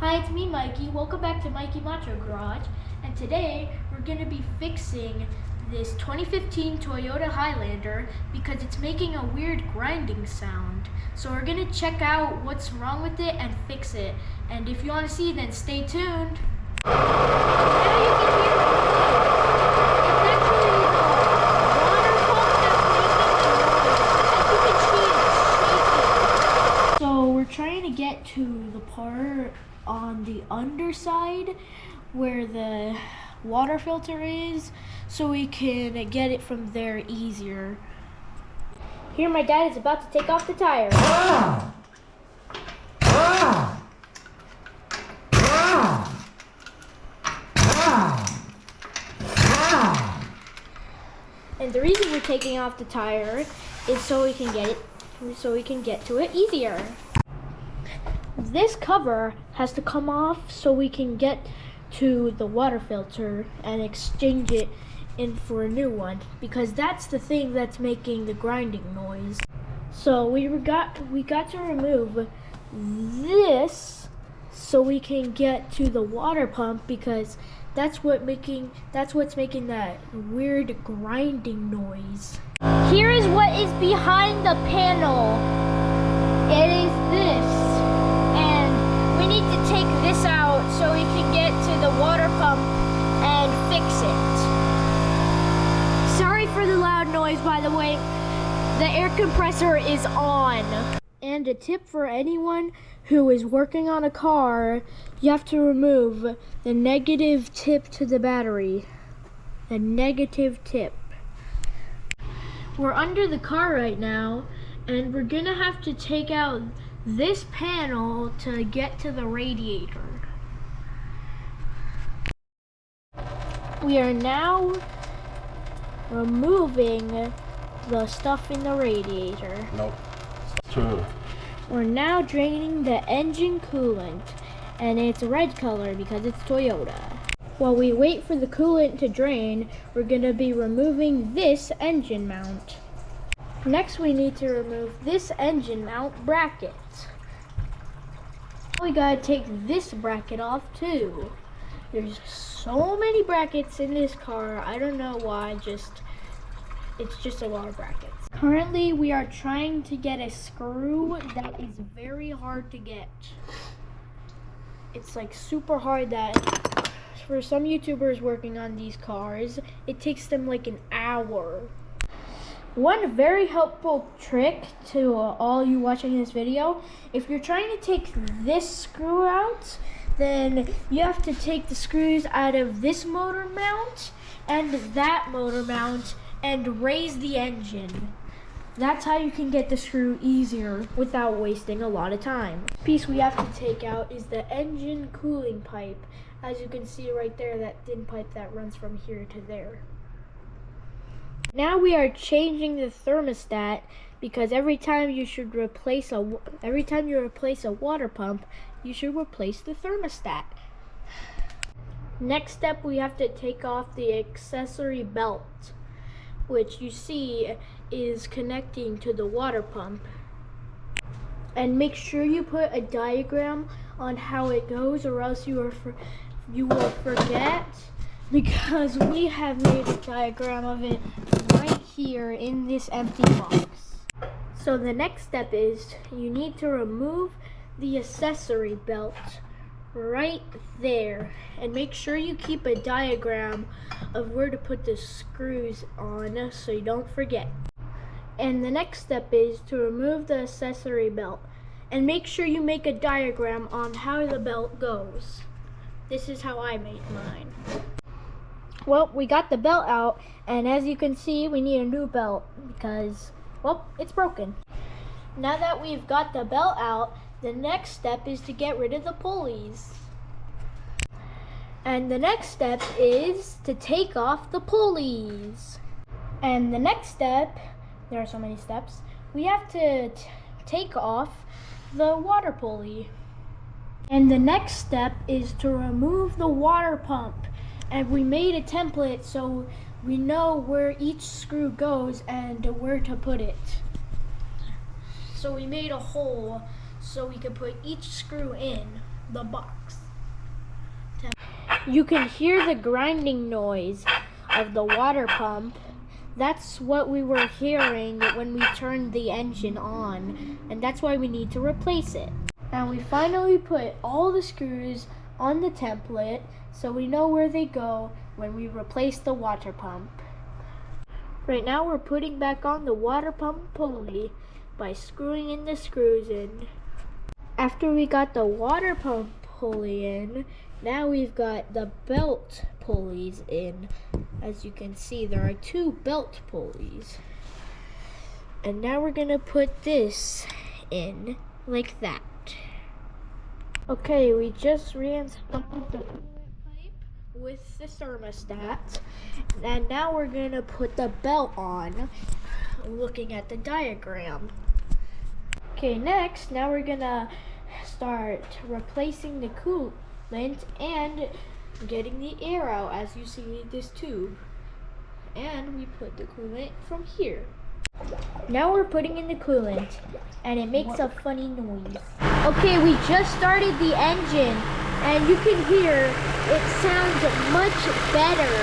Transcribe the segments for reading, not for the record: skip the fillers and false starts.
Hi, it's me, Mikey. Welcome back to Mikey Macho Garage. And today we're going to be fixing this 2015 Toyota Highlander because it's making a weird grinding sound. So we're going to check out what's wrong with it and fix it. And if you want to see, then stay tuned. Now you can hear it. It's actually the water pump that's making the noise. As you can see, it's shaking. So we're trying to get to the part on the underside where the water filter is so we can get it from there easier. Here my dad is about to take off the tire. And the reason we're taking off the tire is so we can get to it easier. This cover has to come off so we can get to the water filter and exchange it in for a new one, because that's the thing that's making the grinding noise. So we got to remove this so we can get to the water pump, because that's what's making that weird grinding noise. Here is what is behind the panel. It is this. We need to take this out so we can get to the water pump and fix it. Sorry for the loud noise, by the way. The air compressor is on. And a tip for anyone who is working on a car, you have to remove the negative tip to the battery. The negative tip. We're under the car right now, and we're gonna have to take out this panel to get to the radiator. We are now removing the stuff in the radiator. Nope. True. We're now draining the engine coolant, and it's red color because it's Toyota. While we wait for the coolant to drain, we're going to be removing this engine mount. Next, we need to remove this engine mount bracket. We gotta take this bracket off too. There's so many brackets in this car. I don't know why, it's just a lot of brackets. Currently, we are trying to get a screw that is very hard to get. It's like super hard that for some YouTubers working on these cars, it takes them like an hour. One very helpful trick to all you watching this video, if you're trying to take this screw out, then you have to take the screws out of this motor mount and that motor mount and raise the engine. That's how you can get the screw easier without wasting a lot of time. The piece we have to take out is the engine cooling pipe. As you can see right there, that thin pipe that runs from here to there. Now we are changing the thermostat, because every time you replace a water pump, you should replace the thermostat. Next step, we have to take off the accessory belt, which you see is connecting to the water pump. And make sure you put a diagram on how it goes, or else you will forget. Because we have made a diagram of it right here in this empty box. So the next step is you need to remove the accessory belt right there. And make sure you keep a diagram of where to put the screws on so you don't forget. And the next step is to remove the accessory belt. And make sure you make a diagram on how the belt goes. This is how I made mine. Well, we got the belt out, and as you can see, we need a new belt because, well, it's broken. Now that we've got the belt out, the next step is to get rid of the pulleys. And the next step is to take off the pulleys. And the next step, there are so many steps, we have to take off the water pulley. And the next step is to remove the water pump. And we made a template so we know where each screw goes and where to put it. So we made a hole so we could put each screw in. the box. You can hear the grinding noise of the water pump. That's what we were hearing when we turned the engine on, and that's why we need to replace it. And we finally put all the screws on the template so we know where they go when we replace the water pump. Right now we're putting back on the water pump pulley by screwing in the screws in. After we got the water pump pulley in, now we've got the belt pulleys in. As you can see, there are 2 belt pulleys. And now we're gonna put this in like that. Okay, we just reinstalled the coolant pipe with the thermostat. And now we're gonna put the belt on, looking at the diagram. Okay, next, now we're gonna start replacing the coolant and getting the air out, as you see this tube. And we put the coolant from here. Now we're putting in the coolant, and it makes a funny noise. Okay, we just started the engine, and you can hear it sounds much better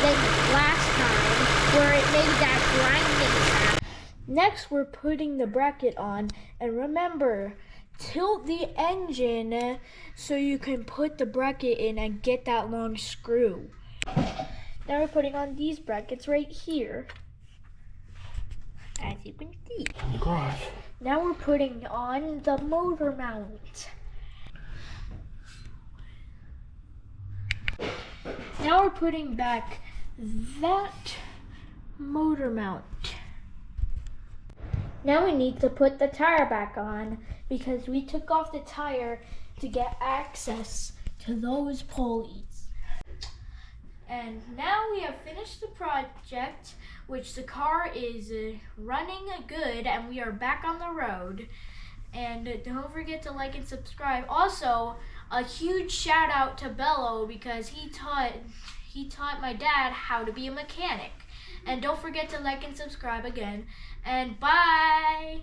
than last time, where it made that grinding sound. Next, we're putting the bracket on, and remember, tilt the engine so you can put the bracket in and get that long screw. Now we're putting on these brackets right here, as you can see. Oh gosh. Now we're putting on the motor mount. Now we're putting back that motor mount. Now we need to put the tire back on because we took off the tire to get access to those pulleys. And now we have finished the project, which the car is running good and we are back on the road. And don't forget to like and subscribe. Also, a huge shout out to Bello because he taught my dad how to be a mechanic. And don't forget to like and subscribe again. And bye!